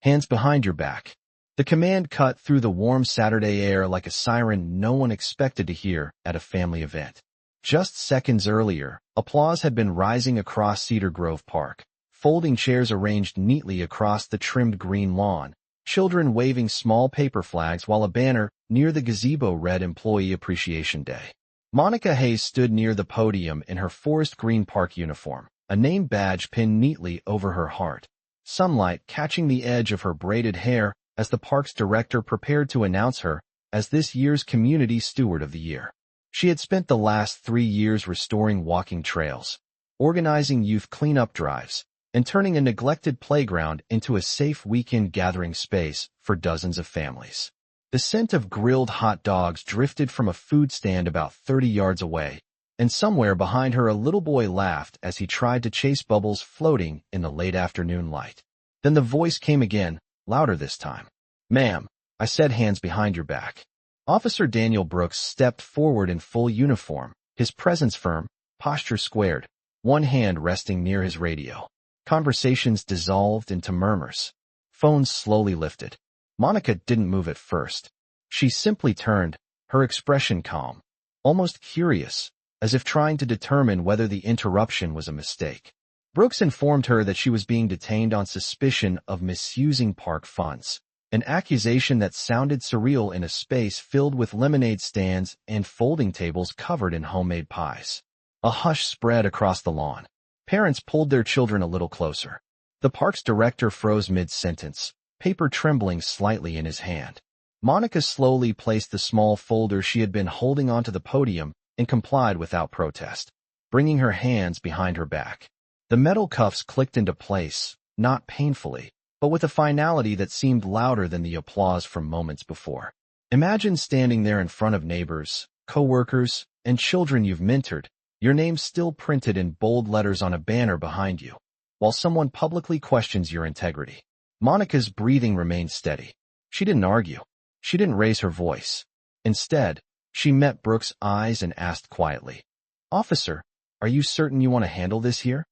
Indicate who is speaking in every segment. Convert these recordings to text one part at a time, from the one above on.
Speaker 1: Hands behind your back. The command cut through the warm Saturday air like a siren no one expected to hear at a family event. Just seconds earlier, applause had been rising across Cedar Grove Park, folding chairs arranged neatly across the trimmed green lawn, children waving small paper flags while a banner near the gazebo read Employee Appreciation Day. Monica Hayes stood near the podium in her forest green park uniform, a name badge pinned neatly over her heart, sunlight catching the edge of her braided hair as the park's director prepared to announce her as this year's Community Steward of the Year. She had spent the last 3 years restoring walking trails, organizing youth cleanup drives, and turning a neglected playground into a safe weekend gathering space for dozens of families. The scent of grilled hot dogs drifted from a food stand about 30 yards away, and somewhere behind her a little boy laughed as he tried to chase bubbles floating in the late afternoon light. Then the voice came again, louder this time. "Ma'am," I said, hands behind your back. Officer Daniel Brooks stepped forward in full uniform, his presence firm, posture squared, one hand resting near his radio. Conversations dissolved into murmurs. Phones slowly lifted. Monica didn't move at first. She simply turned, her expression calm, almost curious, as if trying to determine whether the interruption was a mistake. Brooks informed her that she was being detained on suspicion of misusing park funds, an accusation that sounded surreal in a space filled with lemonade stands and folding tables covered in homemade pies. A hush spread across the lawn. Parents pulled their children a little closer. The park's director froze mid-sentence, paper trembling slightly in his hand. Monica slowly placed the small folder she had been holding onto the podium and complied without protest, bringing her hands behind her back. The metal cuffs clicked into place, not painfully, but with a finality that seemed louder than the applause from moments before. Imagine standing there in front of neighbors, co-workers, and children you've mentored, your name still printed in bold letters on a banner behind you, while someone publicly questions your integrity. Monica's breathing remained steady. She didn't argue. She didn't raise her voice. Instead, she met Brooks' eyes and asked quietly, "Officer, are you certain you want to handle this here?"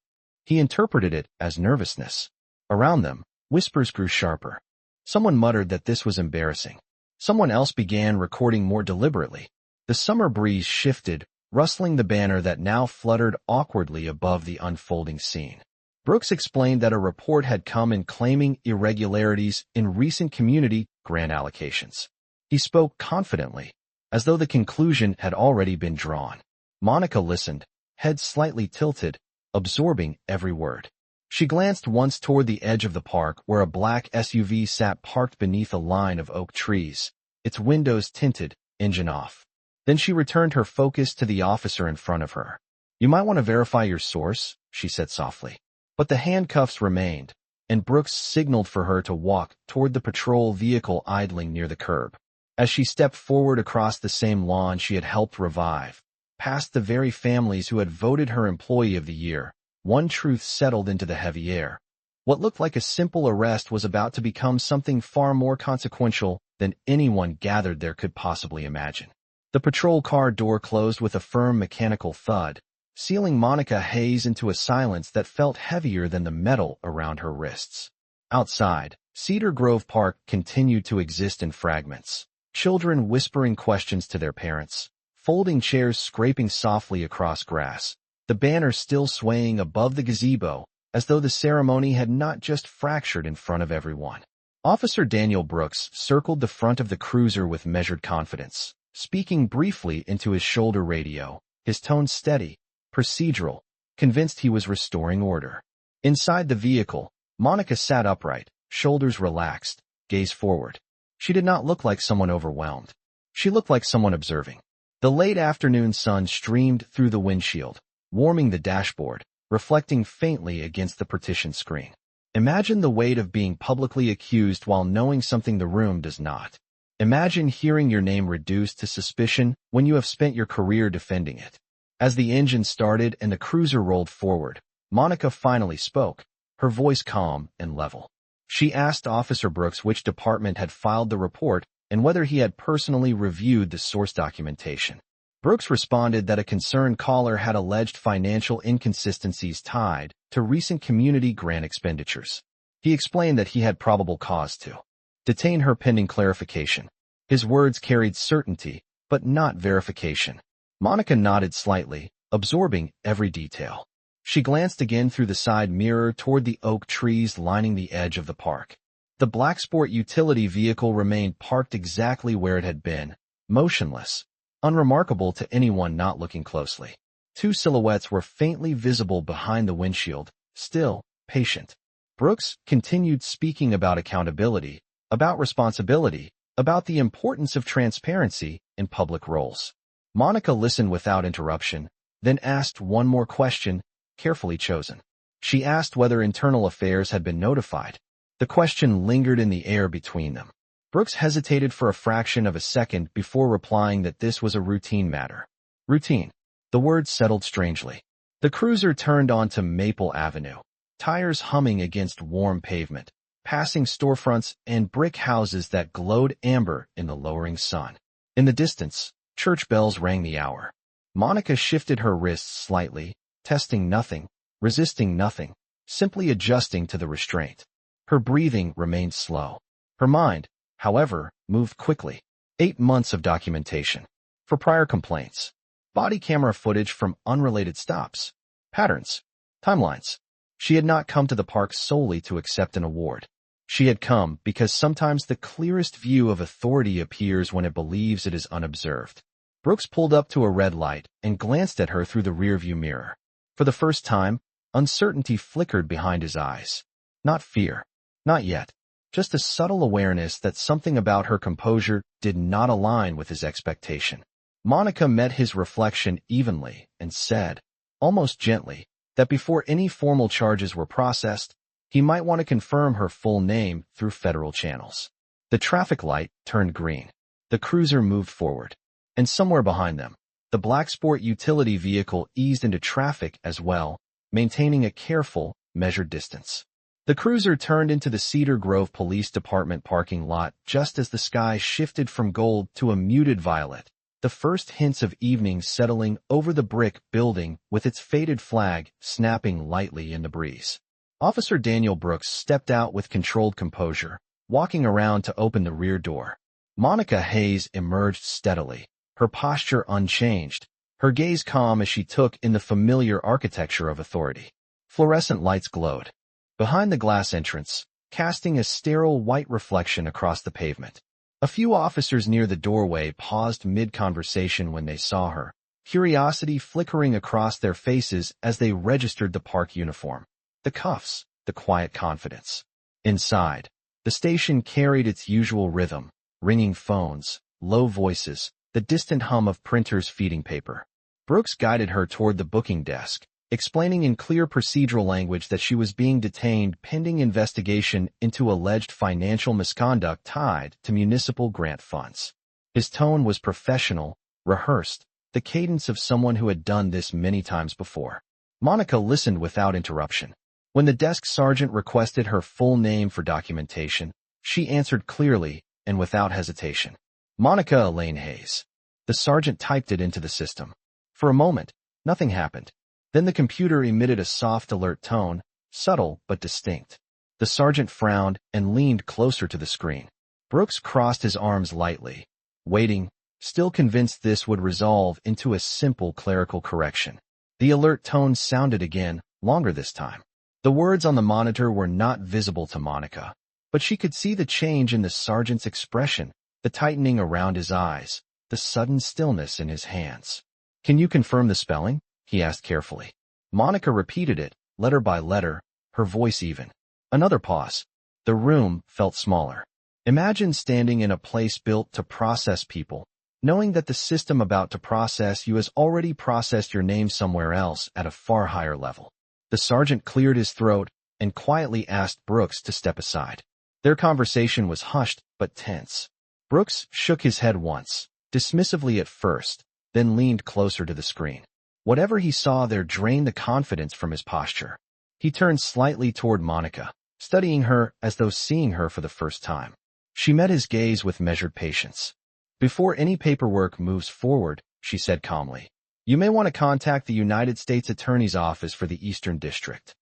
Speaker 1: He interpreted it as nervousness. Around them, whispers grew sharper. Someone muttered that this was embarrassing. Someone else began recording more deliberately. The summer breeze shifted, rustling the banner that now fluttered awkwardly above the unfolding scene. Brooks explained that a report had come in claiming irregularities in recent community grant allocations. He spoke confidently, as though the conclusion had already been drawn. Monica listened, head slightly tilted, absorbing every word. She glanced once toward the edge of the park where a black SUV sat parked beneath a line of oak trees, its windows tinted, engine off. Then she returned her focus to the officer in front of her. "You might want to verify your source," she said softly. But the handcuffs remained, and Brooks signaled for her to walk toward the patrol vehicle idling near the curb. As she stepped forward across the same lawn she had helped revive, past the very families who had voted her Employee of the Year, one truth settled into the heavy air. What looked like a simple arrest was about to become something far more consequential than anyone gathered there could possibly imagine. The patrol car door closed with a firm mechanical thud, sealing Monica Hayes into a silence that felt heavier than the metal around her wrists. Outside, Cedar Grove Park continued to exist in fragments, children whispering questions to their parents, folding chairs scraping softly across grass, the banner still swaying above the gazebo, as though the ceremony had not just fractured in front of everyone. Officer Daniel Brooks circled the front of the cruiser with measured confidence, speaking briefly into his shoulder radio, his tone steady, procedural, convinced he was restoring order. Inside the vehicle, Monica sat upright, shoulders relaxed, gaze forward. She did not look like someone overwhelmed. She looked like someone observing. The late afternoon sun streamed through the windshield, warming the dashboard, reflecting faintly against the partition screen. Imagine the weight of being publicly accused while knowing something the room does not. Imagine hearing your name reduced to suspicion when you have spent your career defending it. As the engine started and the cruiser rolled forward, Monica finally spoke, her voice calm and level. She asked Officer Brooks which department had filed the report and whether he had personally reviewed the source documentation. Brooks responded that a concerned caller had alleged financial inconsistencies tied to recent community grant expenditures. He explained that he had probable cause to detain her pending clarification. His words carried certainty, but not verification. Monica nodded slightly, absorbing every detail. She glanced again through the side mirror toward the oak trees lining the edge of the park. The black sport utility vehicle remained parked exactly where it had been, motionless, unremarkable to anyone not looking closely. Two silhouettes were faintly visible behind the windshield, still, patient. Brooks continued speaking about accountability, about responsibility, about the importance of transparency in public roles. Monica listened without interruption, then asked one more question, carefully chosen. She asked whether internal affairs had been notified. The question lingered in the air between them. Brooks hesitated for a fraction of a second before replying that this was a routine matter. Routine. The word settled strangely. The cruiser turned onto Maple Avenue, tires humming against warm pavement, passing storefronts and brick houses that glowed amber in the lowering sun. In the distance, church bells rang the hour. Monica shifted her wrists slightly, testing nothing, resisting nothing, simply adjusting to the restraint. Her breathing remained slow. Her mind, however, moved quickly. 8 months of documentation. For prior complaints. Body camera footage from unrelated stops. Patterns. Timelines. She had not come to the park solely to accept an award. She had come because sometimes the clearest view of authority appears when it believes it is unobserved. Brooks pulled up to a red light and glanced at her through the rearview mirror. For the first time, uncertainty flickered behind his eyes. Not fear. Not yet. Just a subtle awareness that something about her composure did not align with his expectation. Monica met his reflection evenly and said, almost gently, that before any formal charges were processed, he might want to confirm her full name through federal channels. The traffic light turned green. The cruiser moved forward. And somewhere behind them, the black sport utility vehicle eased into traffic as well, maintaining a careful, measured distance. The cruiser turned into the Cedar Grove Police Department parking lot just as the sky shifted from gold to a muted violet, the first hints of evening settling over the brick building with its faded flag snapping lightly in the breeze. Officer Daniel Brooks stepped out with controlled composure, walking around to open the rear door. Monica Hayes emerged steadily, her posture unchanged, her gaze calm as she took in the familiar architecture of authority. Fluorescent lights glowed behind the glass entrance, casting a sterile white reflection across the pavement. A few officers near the doorway paused mid-conversation when they saw her, curiosity flickering across their faces as they registered the park uniform. The cuffs, the quiet confidence. Inside, the station carried its usual rhythm, ringing phones, low voices, the distant hum of printers feeding paper. Brooks guided her toward the booking desk, explaining in clear procedural language that she was being detained pending investigation into alleged financial misconduct tied to municipal grant funds. His tone was professional, rehearsed, the cadence of someone who had done this many times before. Monica listened without interruption. When the desk sergeant requested her full name for documentation, she answered clearly and without hesitation. Monica Elaine Hayes. The sergeant typed it into the system. For a moment, nothing happened. Then the computer emitted a soft alert tone, subtle but distinct. The sergeant frowned and leaned closer to the screen. Brooks crossed his arms lightly, waiting, still convinced this would resolve into a simple clerical correction. The alert tone sounded again, longer this time. The words on the monitor were not visible to Monica, but she could see the change in the sergeant's expression, the tightening around his eyes, the sudden stillness in his hands. "Can you confirm the spelling?" he asked carefully. Monica repeated it, letter by letter, her voice even. Another pause. The room felt smaller. Imagine standing in a place built to process people, knowing that the system about to process you has already processed your name somewhere else at a far higher level. The sergeant cleared his throat and quietly asked Brooks to step aside. Their conversation was hushed but tense. Brooks shook his head once, dismissively at first, then leaned closer to the screen. Whatever he saw there drained the confidence from his posture. He turned slightly toward Monica, studying her as though seeing her for the first time. She met his gaze with measured patience. "Before any paperwork moves forward," she said calmly, "you may want to contact the United States Attorney's Office for the Eastern District."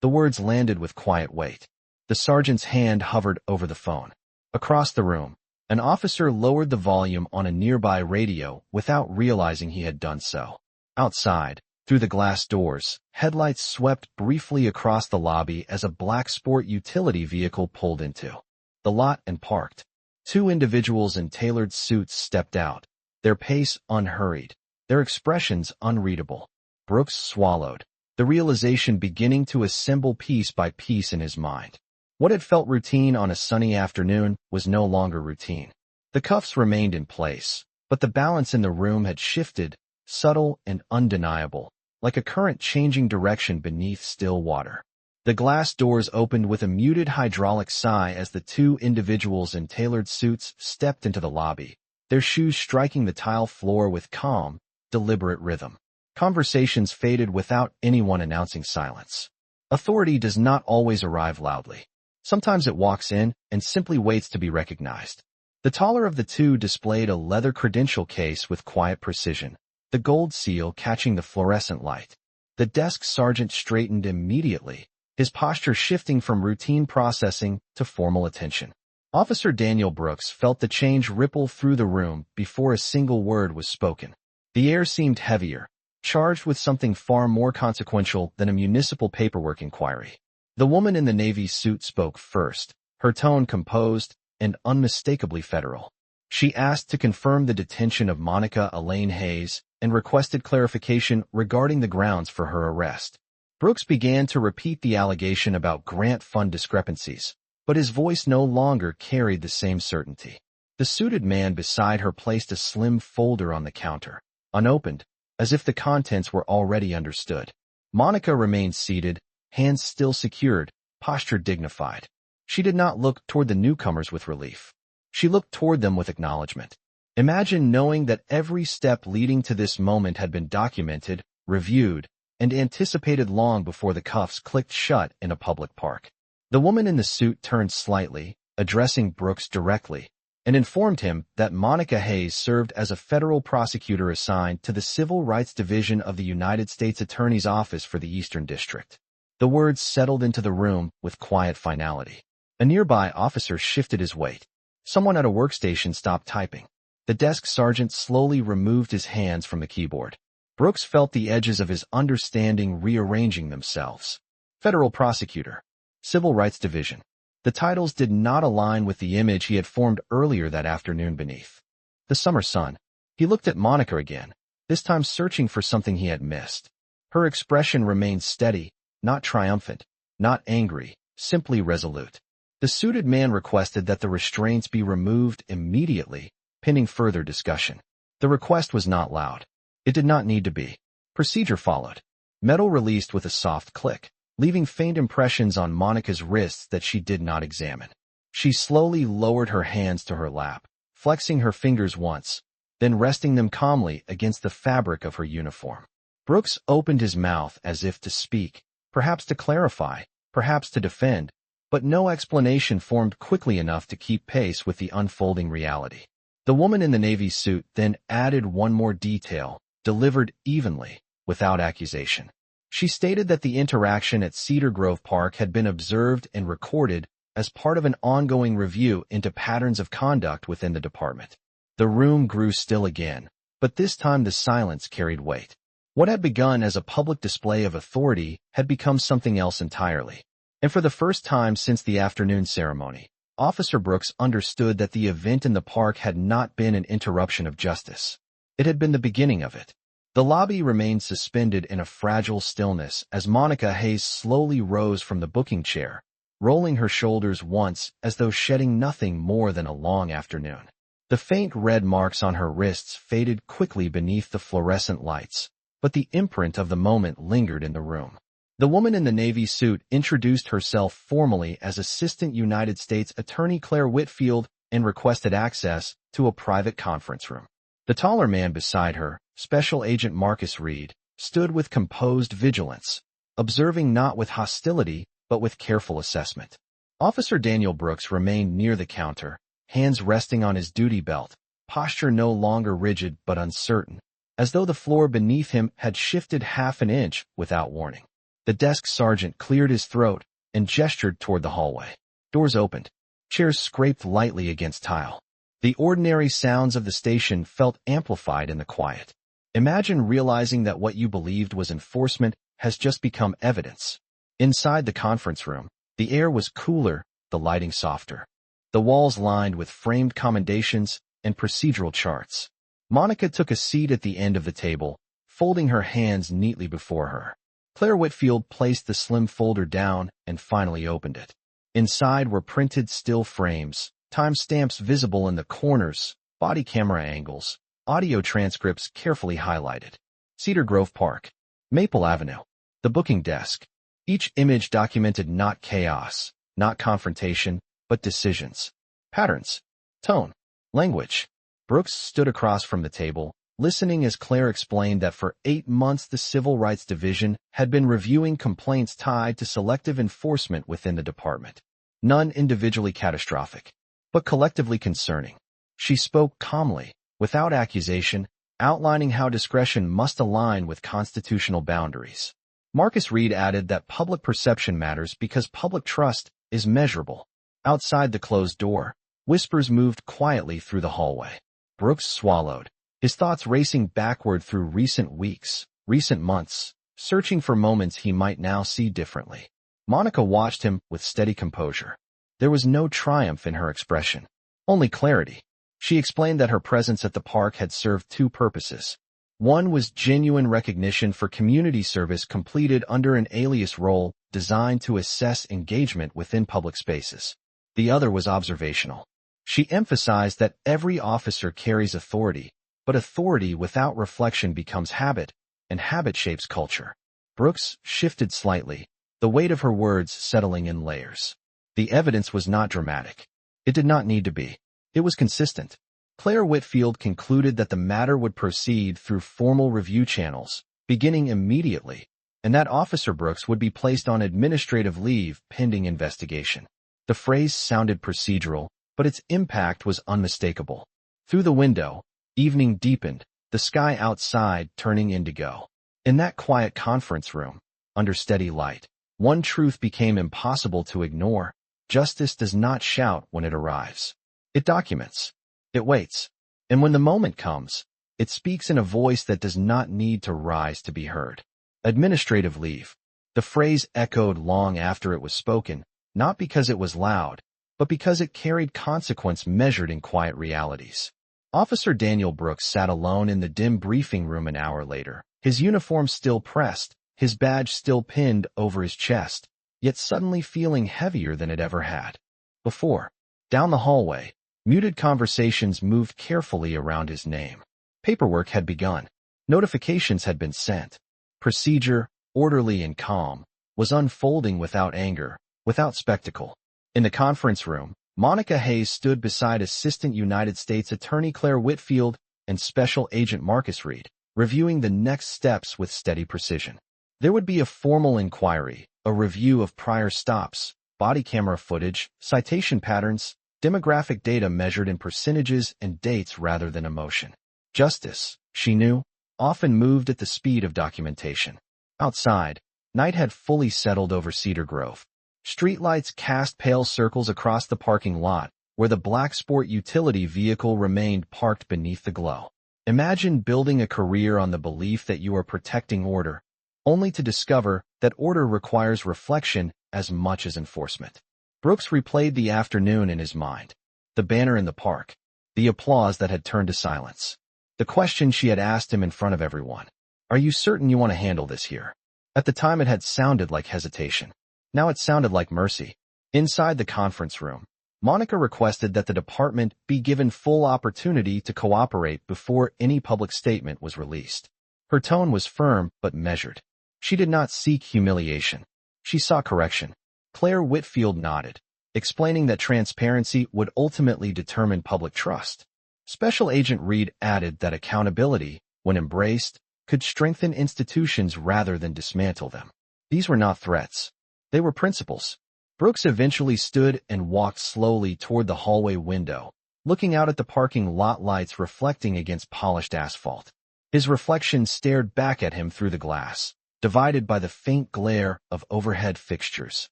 Speaker 1: The words landed with quiet weight. The sergeant's hand hovered over the phone. Across the room, an officer lowered the volume on a nearby radio without realizing he had done so. Outside, through the glass doors, headlights swept briefly across the lobby as a black sport utility vehicle pulled into the lot and parked. Two individuals in tailored suits stepped out, their pace unhurried, their expressions unreadable. Brooks swallowed, the realization beginning to assemble piece by piece in his mind. What had felt routine on a sunny afternoon was no longer routine. The cuffs remained in place, but the balance in the room had shifted, subtle and undeniable, like a current changing direction beneath still water. The glass doors opened with a muted hydraulic sigh as the two individuals in tailored suits stepped into the lobby, their shoes striking the tile floor with calm, deliberate rhythm. Conversations faded without anyone announcing silence. Authority does not always arrive loudly. Sometimes it walks in and simply waits to be recognized. The taller of the two displayed a leather credential case with quiet precision, the gold seal catching the fluorescent light. The desk sergeant straightened immediately, his posture shifting from routine processing to formal attention. Officer Daniel Brooks felt the change ripple through the room before a single word was spoken. The air seemed heavier, charged with something far more consequential than a municipal paperwork inquiry. The woman in the Navy suit spoke first, her tone composed and unmistakably federal. She asked to confirm the detention of Monica Elaine Hayes and requested clarification regarding the grounds for her arrest. Brooks began to repeat the allegation about grant fund discrepancies, but his voice no longer carried the same certainty. The suited man beside her placed a slim folder on the counter, unopened, as if the contents were already understood. Monica remained seated, hands still secured, posture dignified. She did not look toward the newcomers with relief. She looked toward them with acknowledgement. Imagine knowing that every step leading to this moment had been documented, reviewed, and anticipated long before the cuffs clicked shut in a public park. The woman in the suit turned slightly, addressing Brooks directly, and informed him that Monica Hayes served as a federal prosecutor assigned to the Civil Rights Division of the United States Attorney's Office for the Eastern District. The words settled into the room with quiet finality. A nearby officer shifted his weight. Someone at a workstation stopped typing. The desk sergeant slowly removed his hands from the keyboard. Brooks felt the edges of his understanding rearranging themselves. Federal Prosecutor. Civil Rights Division. The titles did not align with the image he had formed earlier that afternoon beneath the summer sun. He looked at Monica again, this time searching for something he had missed. Her expression remained steady, not triumphant, not angry, simply resolute. The suited man requested that the restraints be removed immediately, pending further discussion. The request was not loud. It did not need to be. Procedure followed. Metal released with a soft click, leaving faint impressions on Monica's wrists that she did not examine. She slowly lowered her hands to her lap, flexing her fingers once, then resting them calmly against the fabric of her uniform. Brooks opened his mouth as if to speak, perhaps to clarify, perhaps to defend, but no explanation formed quickly enough to keep pace with the unfolding reality. The woman in the Navy suit then added one more detail, delivered evenly, without accusation. She stated that the interaction at Cedar Grove Park had been observed and recorded as part of an ongoing review into patterns of conduct within the department. The room grew still again, but this time the silence carried weight. What had begun as a public display of authority had become something else entirely. And for the first time since the afternoon ceremony, Officer Brooks understood that the event in the park had not been an interruption of justice. It had been the beginning of it. The lobby remained suspended in a fragile stillness as Monica Hayes slowly rose from the booking chair, rolling her shoulders once as though shedding nothing more than a long afternoon. The faint red marks on her wrists faded quickly beneath the fluorescent lights, but the imprint of the moment lingered in the room. The woman in the Navy suit introduced herself formally as Assistant United States Attorney Claire Whitfield and requested access to a private conference room. The taller man beside her, Special Agent Marcus Reed, stood with composed vigilance, observing not with hostility but with careful assessment. Officer Daniel Brooks remained near the counter, hands resting on his duty belt, posture no longer rigid but uncertain, as though the floor beneath him had shifted half an inch without warning. The desk sergeant cleared his throat, and gestured toward the hallway. Doors opened. Chairs scraped lightly against tile. The ordinary sounds of the station felt amplified in the quiet. Imagine realizing that what you believed was enforcement has just become evidence. Inside the conference room, the air was cooler, the lighting softer. The walls lined with framed commendations and procedural charts. Monica took a seat at the end of the table, folding her hands neatly before her. Claire Whitfield placed the slim folder down and finally opened it. Inside were printed still frames, timestamps visible in the corners, body camera angles, audio transcripts carefully highlighted. Cedar Grove Park, Maple Avenue, the booking desk. Each image documented not chaos, not confrontation, but decisions. Patterns, tone, language. Brooks stood across from the table, listening as Claire explained that for 8 months the Civil Rights Division had been reviewing complaints tied to selective enforcement within the department. None individually catastrophic, but collectively concerning. She spoke calmly, without accusation, outlining how discretion must align with constitutional boundaries. Marcus Reed added that public perception matters because public trust is measurable. Outside the closed door, whispers moved quietly through the hallway. Brooks swallowed, his thoughts racing backward through recent weeks, recent months, searching for moments he might now see differently. Monica watched him with steady composure. There was no triumph in her expression, only clarity. She explained that her presence at the park had served 2 purposes. One was genuine recognition for community service completed under an alias role designed to assess engagement within public spaces. The other was observational. She emphasized that every officer carries authority, but authority without reflection becomes habit, and habit shapes culture. Brooks shifted slightly, the weight of her words settling in layers. The evidence was not dramatic. It did not need to be. It was consistent. Claire Whitfield concluded that the matter would proceed through formal review channels, beginning immediately, and that Officer Brooks would be placed on administrative leave pending investigation. The phrase sounded procedural, but its impact was unmistakable. Through the window, evening deepened, the sky outside turning indigo. In that quiet conference room, under steady light, one truth became impossible to ignore. Justice does not shout when it arrives. It documents. It waits. And when the moment comes, it speaks in a voice that does not need to rise to be heard. Administrative leave. The phrase echoed long after it was spoken, not because it was loud, but because it carried consequence measured in quiet realities. Officer Daniel Brooks sat alone in the dim briefing room an hour later, his uniform still pressed, his badge still pinned over his chest, yet suddenly feeling heavier than it ever had before. Down the hallway, muted conversations moved carefully around his name. Paperwork had begun. Notifications had been sent. Procedure, orderly and calm, was unfolding without anger, without spectacle. In the conference room, Monica Hayes stood beside Assistant United States Attorney Claire Whitfield and Special Agent Marcus Reed, reviewing the next steps with steady precision. There would be a formal inquiry, a review of prior stops, body camera footage, citation patterns, demographic data measured in percentages and dates rather than emotion. Justice, she knew, often moved at the speed of documentation. Outside, night had fully settled over Cedar Grove. Streetlights cast pale circles across the parking lot, where the black sport utility vehicle remained parked beneath the glow. Imagine building a career on the belief that you are protecting order, only to discover that order requires reflection as much as enforcement. Brooks replayed the afternoon in his mind. The banner in the park. The applause that had turned to silence. The question she had asked him in front of everyone. Are you certain you want to handle this here? At the time it had sounded like hesitation. Now it sounded like mercy. Inside the conference room, Monica requested that the department be given full opportunity to cooperate before any public statement was released. Her tone was firm but measured. She did not seek humiliation. She sought correction. Claire Whitfield nodded, explaining that transparency would ultimately determine public trust. Special Agent Reed added that accountability, when embraced, could strengthen institutions rather than dismantle them. These were not threats. They were principles. Brooks eventually stood and walked slowly toward the hallway window, looking out at the parking lot lights reflecting against polished asphalt. His reflection stared back at him through the glass, divided by the faint glare of overhead fixtures.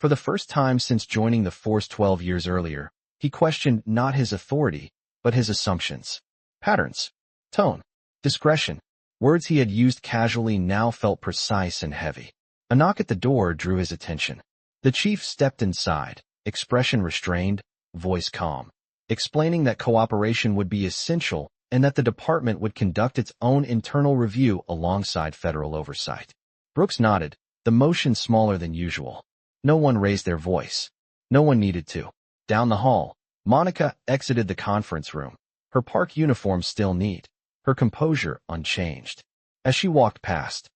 Speaker 1: For the first time since joining the force 12 years earlier, he questioned not his authority, but his assumptions. Patterns, tone, discretion. Words he had used casually now felt precise and heavy. A knock at the door drew his attention. The chief stepped inside, expression restrained, voice calm, explaining that cooperation would be essential and that the department would conduct its own internal review alongside federal oversight. Brooks nodded, the motion smaller than usual. No one raised their voice. No one needed to. Down the hall, Monica exited the conference room, her park uniform still neat, her composure unchanged. As she walked past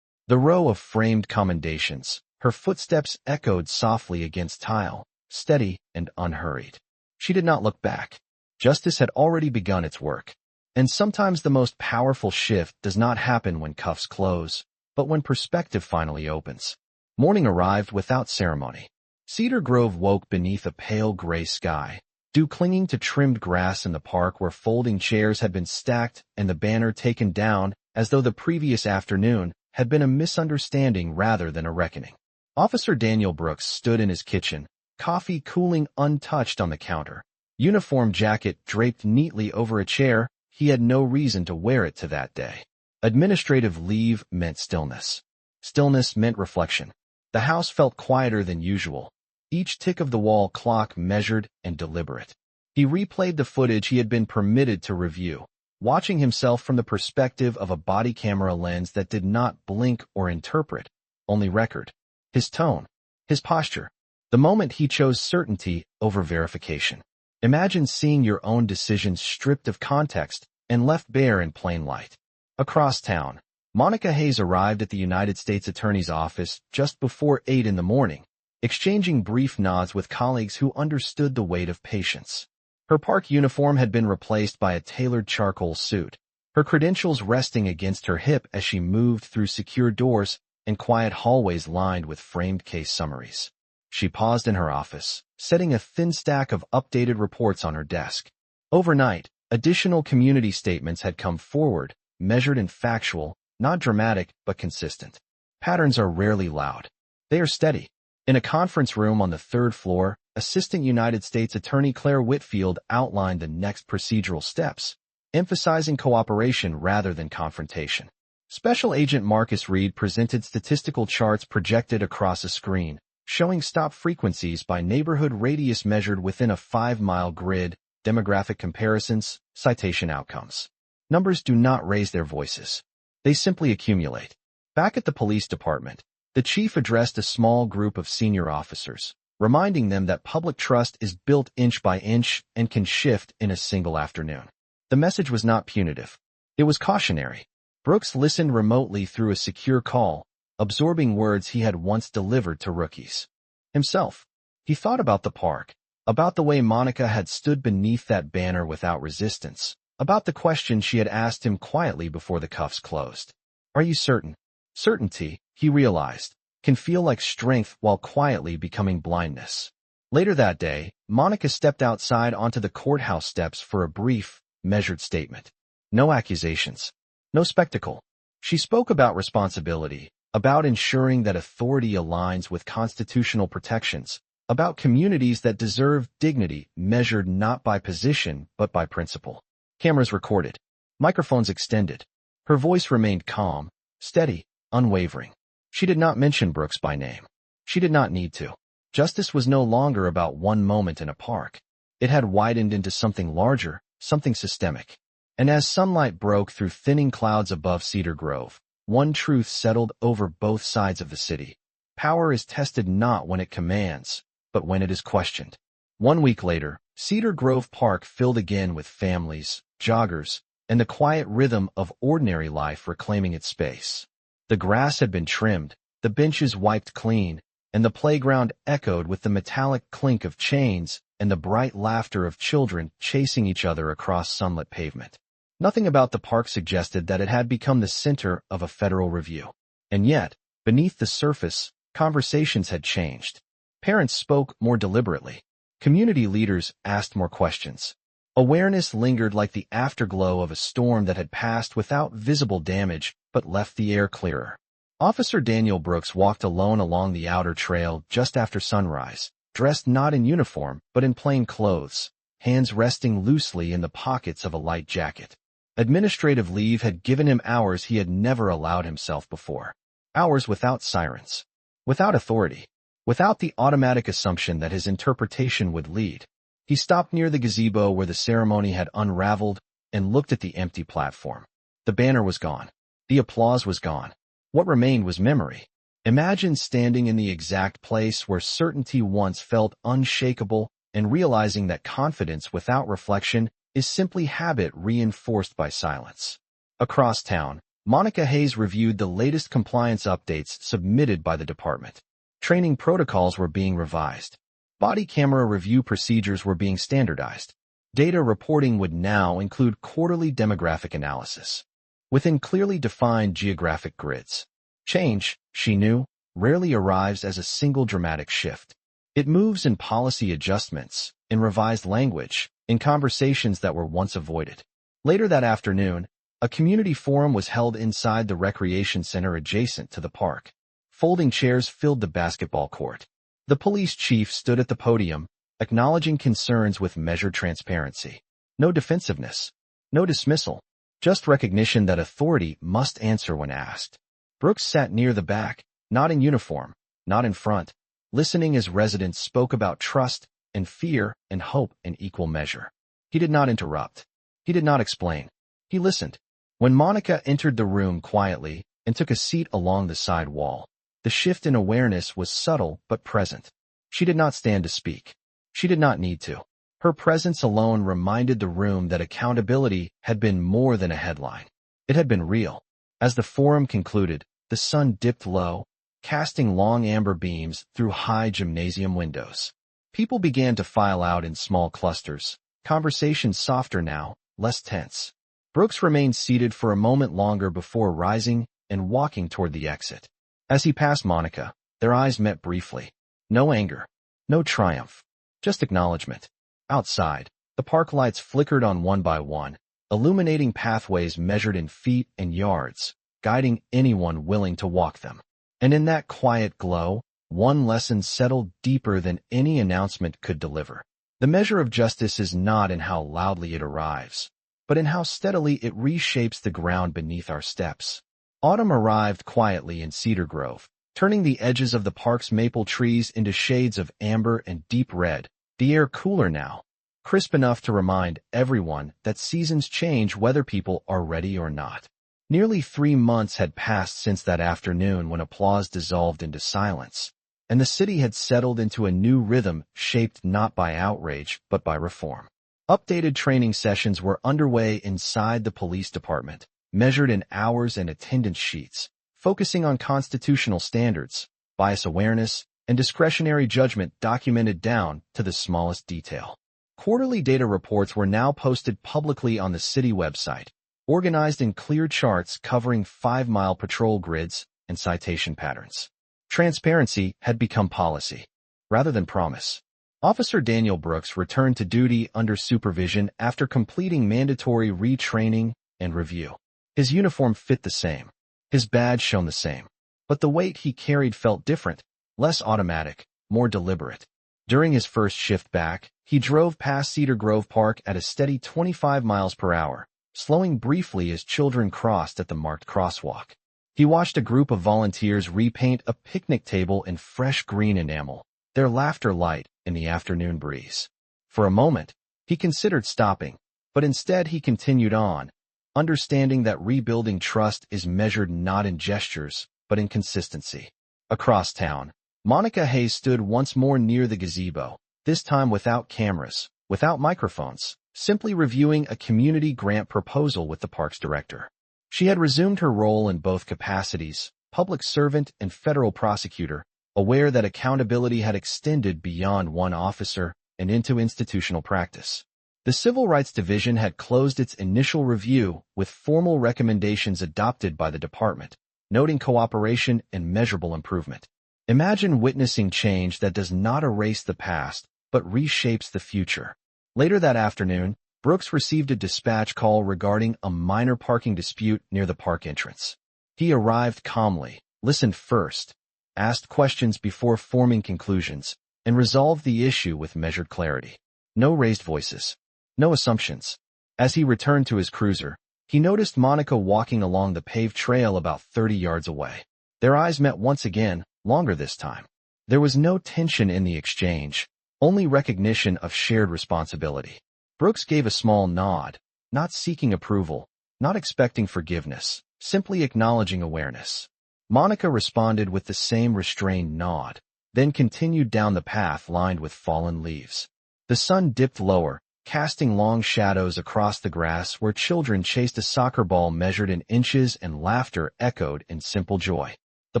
Speaker 1: the row of framed commendations, her footsteps echoed softly against tile, steady and unhurried. She did not look back. Justice had already begun its work. And sometimes the most powerful shift does not happen when cuffs close, but when perspective finally opens. Morning arrived without ceremony. Cedar Grove woke beneath a pale gray sky, dew clinging to trimmed grass in the park where folding chairs had been stacked and the banner taken down as though the previous afternoon had been a misunderstanding rather than a reckoning. Officer Daniel Brooks stood in his kitchen, coffee cooling untouched on the counter, uniform jacket draped neatly over a chair. He had no reason to wear it to that day. Administrative leave meant stillness. Stillness meant reflection. The house felt quieter than usual, each tick of the wall clock measured and deliberate. He replayed the footage he had been permitted to review, watching himself from the perspective of a body camera lens that did not blink or interpret, only record. His tone, his posture, the moment he chose certainty over verification. Imagine seeing your own decisions stripped of context and left bare in plain light. Across town, Monica Hayes arrived at the United States Attorney's office just before 8 in the morning, exchanging brief nods with colleagues who understood the weight of patience. Her park uniform had been replaced by a tailored charcoal suit, her credentials resting against her hip as she moved through secure doors and quiet hallways lined with framed case summaries. She paused in her office, setting a thin stack of updated reports on her desk. Overnight, additional community statements had come forward, measured and factual, not dramatic but consistent. Patterns are rarely loud. They are steady. In a conference room on the third floor, Assistant United States Attorney Claire Whitfield outlined the next procedural steps, emphasizing cooperation rather than confrontation. Special Agent Marcus Reed presented statistical charts projected across a screen, showing stop frequencies by neighborhood radius measured within a 5-mile grid, demographic comparisons, citation outcomes. Numbers do not raise their voices. They simply accumulate. Back at the police department, the chief addressed a small group of senior officers, reminding them that public trust is built inch by inch and can shift in a single afternoon. The message was not punitive. It was cautionary. Brooks listened remotely through a secure call, absorbing words he had once delivered to rookies. Himself, he thought about the park, about the way Monica had stood beneath that banner without resistance, about the question she had asked him quietly before the cuffs closed. Are you certain? Certainty, he realized, can feel like strength while quietly becoming blindness. Later that day, Monica stepped outside onto the courthouse steps for a brief, measured statement. No accusations. No spectacle. She spoke about responsibility, about ensuring that authority aligns with constitutional protections, about communities that deserve dignity measured not by position but by principle. Cameras recorded. Microphones extended. Her voice remained calm, steady, unwavering. She did not mention Brooks by name. She did not need to. Justice was no longer about one moment in a park. It had widened into something larger, something systemic. And as sunlight broke through thinning clouds above Cedar Grove, one truth settled over both sides of the city. Power is tested not when it commands, but when it is questioned. 1 week later, Cedar Grove Park filled again with families, joggers, and the quiet rhythm of ordinary life reclaiming its space. The grass had been trimmed, the benches wiped clean, and the playground echoed with the metallic clink of chains and the bright laughter of children chasing each other across sunlit pavement. Nothing about the park suggested that it had become the center of a federal review. And yet, beneath the surface, conversations had changed. Parents spoke more deliberately. Community leaders asked more questions. Awareness lingered like the afterglow of a storm that had passed without visible damage but left the air clearer. Officer Daniel Brooks walked alone along the outer trail just after sunrise, dressed not in uniform but in plain clothes, hands resting loosely in the pockets of a light jacket. Administrative leave had given him hours he had never allowed himself before. Hours without sirens, without authority, without the automatic assumption that his interpretation would lead. He stopped near the gazebo where the ceremony had unraveled and looked at the empty platform. The banner was gone. The applause was gone. What remained was memory. Imagine standing in the exact place where certainty once felt unshakable and realizing that confidence without reflection is simply habit reinforced by silence. Across town, Monica Hayes reviewed the latest compliance updates submitted by the department. Training protocols were being revised. Body camera review procedures were being standardized. Data reporting would now include quarterly demographic analysis, within clearly defined geographic grids. Change, she knew, rarely arrives as a single dramatic shift. It moves in policy adjustments, in revised language, in conversations that were once avoided. Later that afternoon, a community forum was held inside the recreation center adjacent to the park. Folding chairs filled the basketball court. The police chief stood at the podium, acknowledging concerns with measured transparency. No defensiveness, no dismissal, just recognition that authority must answer when asked. Brooks sat near the back, not in uniform, not in front, listening as residents spoke about trust and fear and hope in equal measure. He did not interrupt. He did not explain. He listened. When Monica entered the room quietly and took a seat along the side wall, the shift in awareness was subtle but present. She did not stand to speak. She did not need to. Her presence alone reminded the room that accountability had been more than a headline. It had been real. As the forum concluded, the sun dipped low, casting long amber beams through high gymnasium windows. People began to file out in small clusters, conversations softer now, less tense. Brooks remained seated for a moment longer before rising and walking toward the exit. As he passed Monica, their eyes met briefly. No anger, no triumph, just acknowledgement. Outside, the park lights flickered on one by one, illuminating pathways measured in feet and yards, guiding anyone willing to walk them. And in that quiet glow, one lesson settled deeper than any announcement could deliver. The measure of justice is not in how loudly it arrives, but in how steadily it reshapes the ground beneath our steps. Autumn arrived quietly in Cedar Grove, turning the edges of the park's maple trees into shades of amber and deep red, the air cooler now, crisp enough to remind everyone that seasons change whether people are ready or not. Nearly 3 months had passed since that afternoon when applause dissolved into silence, and the city had settled into a new rhythm shaped not by outrage but by reform. Updated training sessions were underway inside the police department, measured in hours and attendance sheets, focusing on constitutional standards, bias awareness, and discretionary judgment documented down to the smallest detail. Quarterly data reports were now posted publicly on the city website, organized in clear charts covering 5-mile patrol grids and citation patterns. Transparency had become policy, rather than promise. Officer Daniel Brooks returned to duty under supervision after completing mandatory retraining and review. His uniform fit the same. His badge shone the same. But the weight he carried felt different, less automatic, more deliberate. During his first shift back, he drove past Cedar Grove Park at a steady 25 miles per hour, slowing briefly as children crossed at the marked crosswalk. He watched a group of volunteers repaint a picnic table in fresh green enamel, their laughter light in the afternoon breeze. For a moment, he considered stopping, but instead he continued on, understanding that rebuilding trust is measured not in gestures, but in consistency. Across town, Monica Hayes stood once more near the gazebo, this time without cameras, without microphones, simply reviewing a community grant proposal with the park's director. She had resumed her role in both capacities, public servant and federal prosecutor, aware that accountability had extended beyond one officer and into institutional practice. The Civil Rights Division had closed its initial review with formal recommendations adopted by the department, noting cooperation and measurable improvement. Imagine witnessing change that does not erase the past, but reshapes the future. Later that afternoon, Brooks received a dispatch call regarding a minor parking dispute near the park entrance. He arrived calmly, listened first, asked questions before forming conclusions, and resolved the issue with measured clarity. No raised voices. No assumptions. As he returned to his cruiser, he noticed Monica walking along the paved trail about 30 yards away. Their eyes met once again, longer this time. There was no tension in the exchange, only recognition of shared responsibility. Brooks gave a small nod, not seeking approval, not expecting forgiveness, simply acknowledging awareness. Monica responded with the same restrained nod, then continued down the path lined with fallen leaves. The sun dipped lower, casting long shadows across the grass where children chased a soccer ball measured in inches and laughter echoed in simple joy. The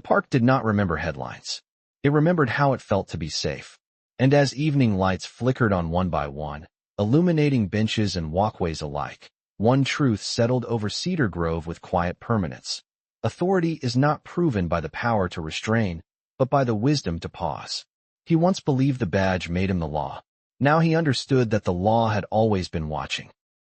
Speaker 1: park did not remember headlines. It remembered how it felt to be safe. And as evening lights flickered on one by one, illuminating benches and walkways alike, one truth settled over Cedar Grove with quiet permanence. Authority is not proven by the power to restrain, but by the wisdom to pause. He once believed the badge made him the law. Now he understood that the law had always been watching.